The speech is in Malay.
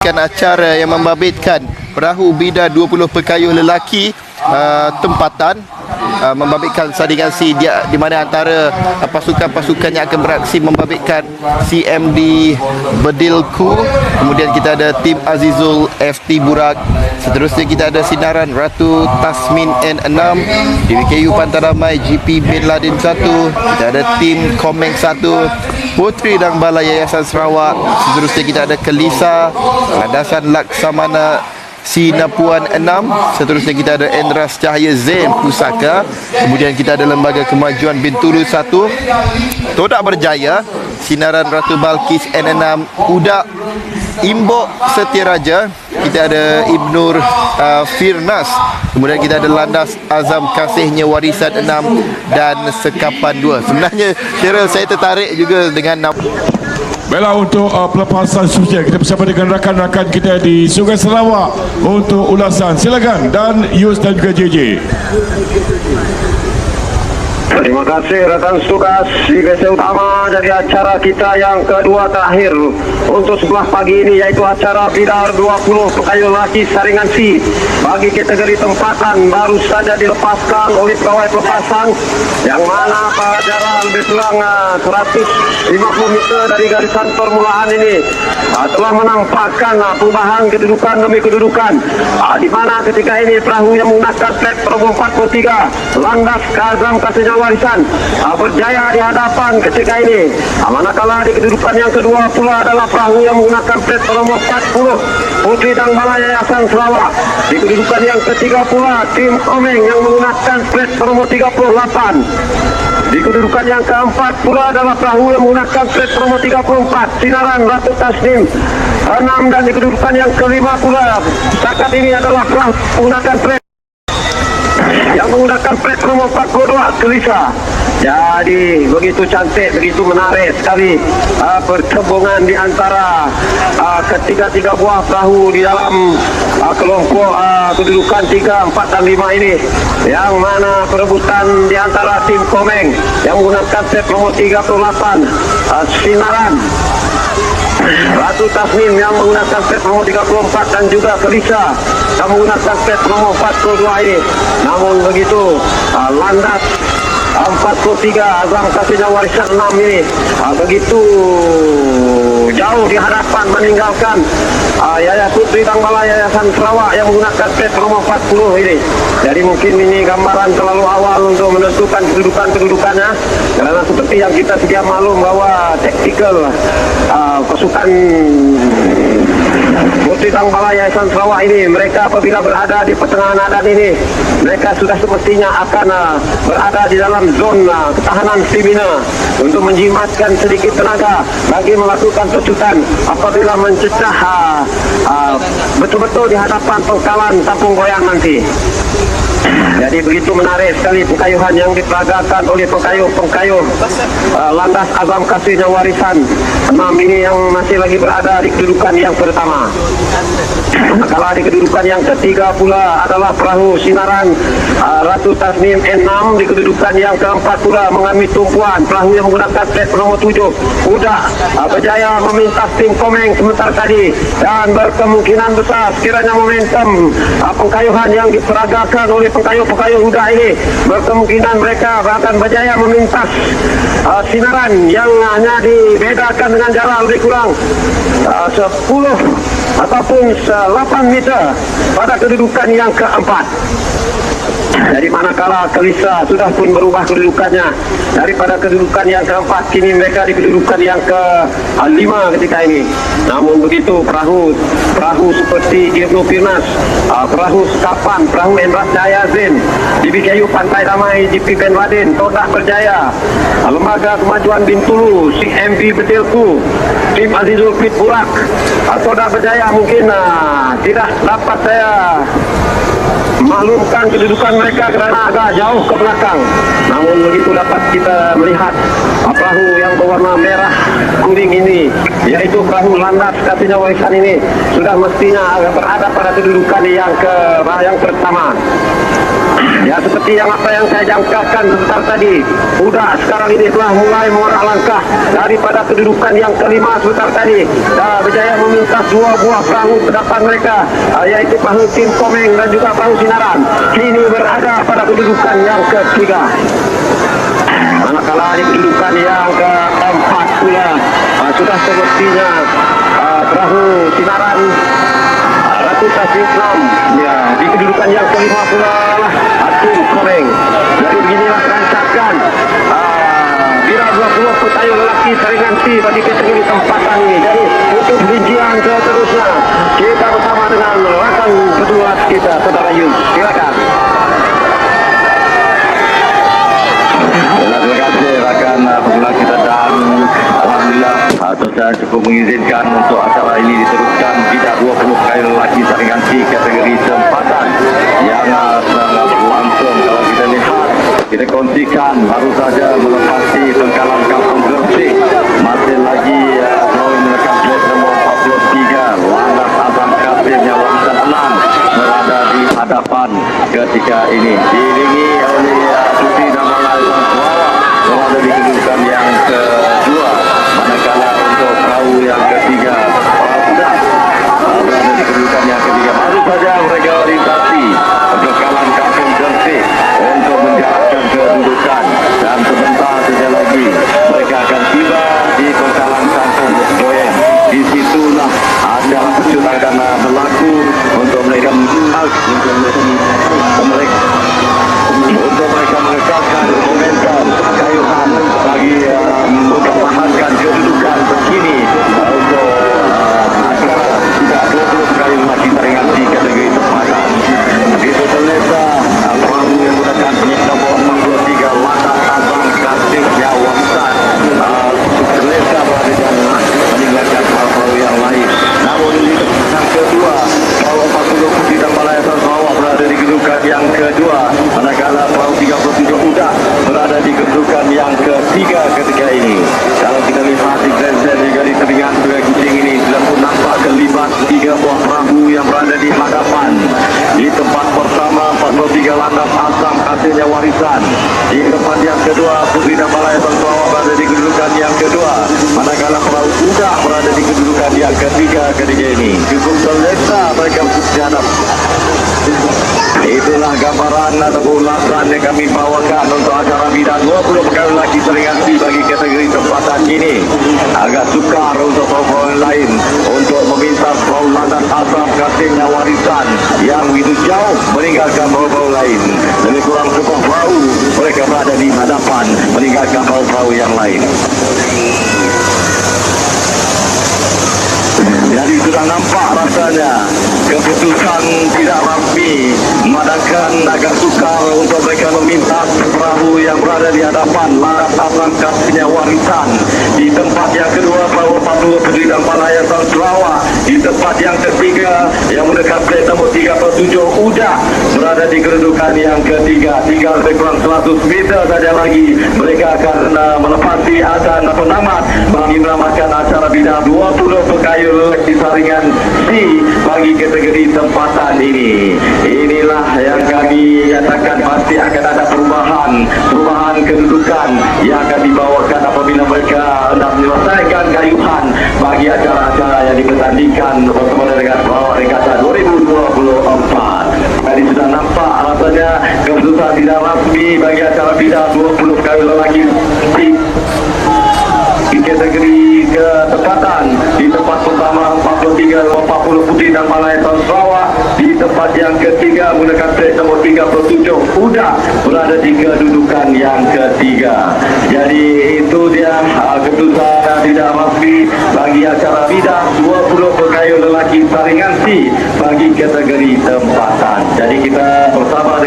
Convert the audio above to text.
Acara yang membabitkan perahu bida 20 pekayuh lelaki tempatan membabitkan sandingan-C di mana antara pasukan-pasukan yang akan beraksi membabitkan CMD Bedilku, kemudian kita ada tim Azizul FT Burak, seterusnya kita ada Sinaran Ratu Tasmin N6, DBKU Pantaramai GP Bin Laden 1, kita ada tim Komeng 1, Putri Dang Balai Yayasan Sarawak, seterusnya kita ada Kelisa Landasan Laksamana Sinapuan 6, seterusnya kita ada Endras Cahaya Zain Pusaka, kemudian kita ada Lembaga Kemajuan Bintulu 1, Todak Berjaya, Sinaran Ratu Balkis N6, Udak Imbok Setiaraja, kita ada Ibnur Firnas, kemudian kita ada Landas Azam Kasihnya Warisan 6 dan Sekapan 2. Sebenarnya Cheryl, saya tertarik juga dengan Baiklah, untuk pelepasan sucia kita bersama dengan rakan-rakan kita di Sungai Sarawak untuk ulasan. Silakan Dan Yus dan juga JJ. Terima kasih rekan tugas di GC utama dari acara kita yang kedua terakhir untuk sebelah pagi ini, yaitu acara bidar 20 pekayu lelaki saringan C bagi kategori tempatan baru saja dilepaskan oleh pegawai pelepasan, yang mana pada jarak lebih kurang 150 meter dari garisan permulaan ini telah menampakkan perubahan kedudukan demi kedudukan, di mana ketika ini perahu yang menggunakan flag Promo 43 Landas Azam Kasihnya Warisan berjaya di hadapan ketika ini, manakala di kedudukan yang kedua pula adalah perahu yang menggunakan flag Promo 40 Putri Dang Balai Yayasan Sarawak. Di kedudukan yang ketiga pula tim Komeng yang menggunakan flag Promo 38. Di kedudukan yang keempat pula adalah perahu yang menggunakan flag Promo 34 Sinaran Ratu Tasnim 6, dan di kedudukan yang kelima pula saat ini adalah perahu menggunakan flag yang menggunakan flag Promo 42 Kelisa. Jadi begitu cantik, begitu menarik sekali pertembungan di antara ketiga-tiga buah perahu di dalam kelompok kedudukan 3, 4 dan 5 ini, yang mana perebutan di antara tim Komeng yang menggunakan flag Promo 38 Sinaran Ratu Tasmin yang menggunakan flag Promo 34 dan juga Kelisa yang menggunakan flag Promo 42 ini. Namun begitu Landas 43 Azam Kasihnya Warisan 6 ini begitu jauh di hadapan meninggalkan Yayasan Putri Dang Balai Yayasan Sarawak yang menggunakan flag Promo 40 ini. Jadi mungkin ini gambaran terlalu awal untuk menentukan kedudukannya, karena seperti yang kita sedia maklum bahwa taktikal pasukan Putri Dang Balai Yayasan Sarawak ini, mereka apabila berada di pertengahan adan ini, mereka sudah semestinya akan berada di dalam zona ketahanan stamina untuk menjimatkan sedikit tenaga bagi melakukan pecutan apabila mencecah betul-betul di hadapan pengkalan tampung goyang nanti. Jadi begitu menarik sekali pengkayuhan yang diperagakan oleh pengkayuh Landas Azam Kasihnya Warisan 6 ini, yang masih lagi berada di kedudukan yang pertama. Kalau di kedudukan yang ketiga pula adalah perahu Sinaran Ratu Tasnim N6. Di kedudukan yang keempat pula mengalami tumpuan perahu yang menggunakan flag Promo 7 Udak berjaya memintas tim Komeng sebentar tadi, dan berkemungkinan besar sekiranya momentum pengkayuhan yang diperagakan oleh pengkayuh Udak ini, berkemungkinan mereka akan berjaya memintas Sinaran yang hanya dibedakan dengan jarak lebih kurang 10 ataupun 8 meter pada kedudukan yang keempat. Jadi manakala Kelisa sudah pun berubah kedudukannya daripada kedudukan yang keempat, kini mereka di kedudukan yang kelima ketika ini. Namun begitu perahu seperti Ibnu Firnas, perahu Sekapan, perahu Endras Cahaya Zain, DBKU Pantai Damai GP Bin Laden, Todak Berjaya, Lembaga Kemajuan Bintulu, CMB Bedilku, tim Azizul Fit Burak, Todak Berjaya mungkin tidak dapat saya maklumkan kedudukan mereka kerana agak jauh ke belakang. Namun begitu dapat kita melihat perahu yang berwarna merah kuning ini, yaitu perahu Landas Kasihnya Warisan ini, sudah mestinya berada pada kedudukan yang pertama. Ya, seperti apa yang saya jangkakan sebentar tadi, Uda sekarang ini telah mulai mengorak langkah daripada kedudukan yang kelima sebentar tadi. Berjaya memintas dua buah perahu ke depan mereka, yaitu perahu Tim Komeng dan juga perahu Sinaran. Kini berada pada kedudukan yang ketiga. Manakala di kedudukan yang keempat pula, sudah sepertinya perahu Sinaran Ratu Tasik Islam, ya, di kedudukan yang kelima pula lah Tim Komeng. Jadi beginilah rancangan Bira 20 petayung lelaki saringan C bagi kategori tempatan ini. Jadi untuk rincian seterusnya kita bersama dengan rakan kedua kita, Saudara Yus. Silakan. Terima kasih rakan pemula kita, dan alhamdulillah saya cukup mengizinkan untuk acara ini diteruskan. Tidak 20 kayu lelaki saringan C kategori tempatan yang berlangsung. Kalau kita lihat, kita kongsikan baru saja melepasi pengkalan Kampung Gresik, masih lagi belum menekan plate nombor 43 Landas Azam Kasim yang wanita 6 berada di hadapan ketika ini, diiringi oleh Putri Damalai berada di kedudukan yang kedua, manakala untuk perahu yang ketiga sudah berada di kedudukan yang ketiga. Baru saja mereka orientasi pengkalan Kampung Gresik untuk menjalankan kedudukan, dan sebentar saja lagi mereka akan tiba di pengkalan Kampung Boyen. Di situlah acara kejutan akan berlaku untuk mereka mengekalkan momentum kekayuhan bagi mempertahankan kedudukan terkini untuk acara tidak 20 kali lagi saringan di kategori tempatan. Itu selesa perahu yang menggunakan plate nombor 43 Landas Azam Kasim Jawasan selesa berada di meninggalkan perahu yang lain. Namun di yang kedua, perahu 40 Putih dan Malayasan Sarawak berada di kedudukan yang kedua, manakala perahu 37 Uda berada di kedudukan yang ketiga ketika ini. Kalau kita lihat di grandstand juga di telingan Sungai Kucing ini sudah pun nampak kelibat 3 buah perahu yang berada di hadapan. Di tempat pertama 43 Landas Azam Kasimnya Warisan, di tempat yang kedua Putri dan Malayasan Sarawak berada di kedudukan yang kedua, manakala perahu Uda berada di kedudukan yang ketiga ketika ini. Cukup selesa mereka berhadap. Itulah gambaran ataupun ulasan yang kami bawakan untuk acara bidang 20 pegawai lelaki saringan C bagi kategori tempatan ini. Agak sukar untuk perahu lain untuk meminta perahu Landas Azam Kasimnya Warisan yang begitu jauh meninggalkan perahu lain. Lebih kurang sebuah perahu mereka berada di hadapan meninggalkan perahu yang lain. Jadi sudah nampak rasanya keputusan tidak rasmi, mengadakan agak sukar untuk mereka meminta perahu yang berada di hadapan Landas Azam Kasimnya Warisan. Di tempat yang kedua perahu 40 Putri dan Malayasan Sarawak. Di tempat yang ketiga yang mendekat plate nombor 37 Uda berada di kedudukan yang ketiga. Tinggal lebih kurang 100 meter saja lagi mereka akan melepasi azan penamat bagi menamakan acara bidang 20 pekayu di saringan C bagi kategori tempatan ini. Inilah yang kami nyatakan pasti akan ada perubahan kedudukan yang akan dibawakan apabila mereka hendak menyelesaikan kayuhan bagi acara-acara yang dipertandingkan bersama dengan Regata 2024. Tadi sudah nampak rasanya keputusan tidak rasmi bagi acara bidang 20 pekayu lelaki di kategori ketepatan. Di tempat pertama 43 40 Putih dan Malayasan Sarawak. Di tempat yang ketiga menggunakan plate nombor 37 Uda berada di kedudukan yang ketiga. Jadi itu dia keputusan tidak rasmi bagi acara bidang 20 pekayu lelaki saringan C bagi kategori tempatan. Jadi kita bersama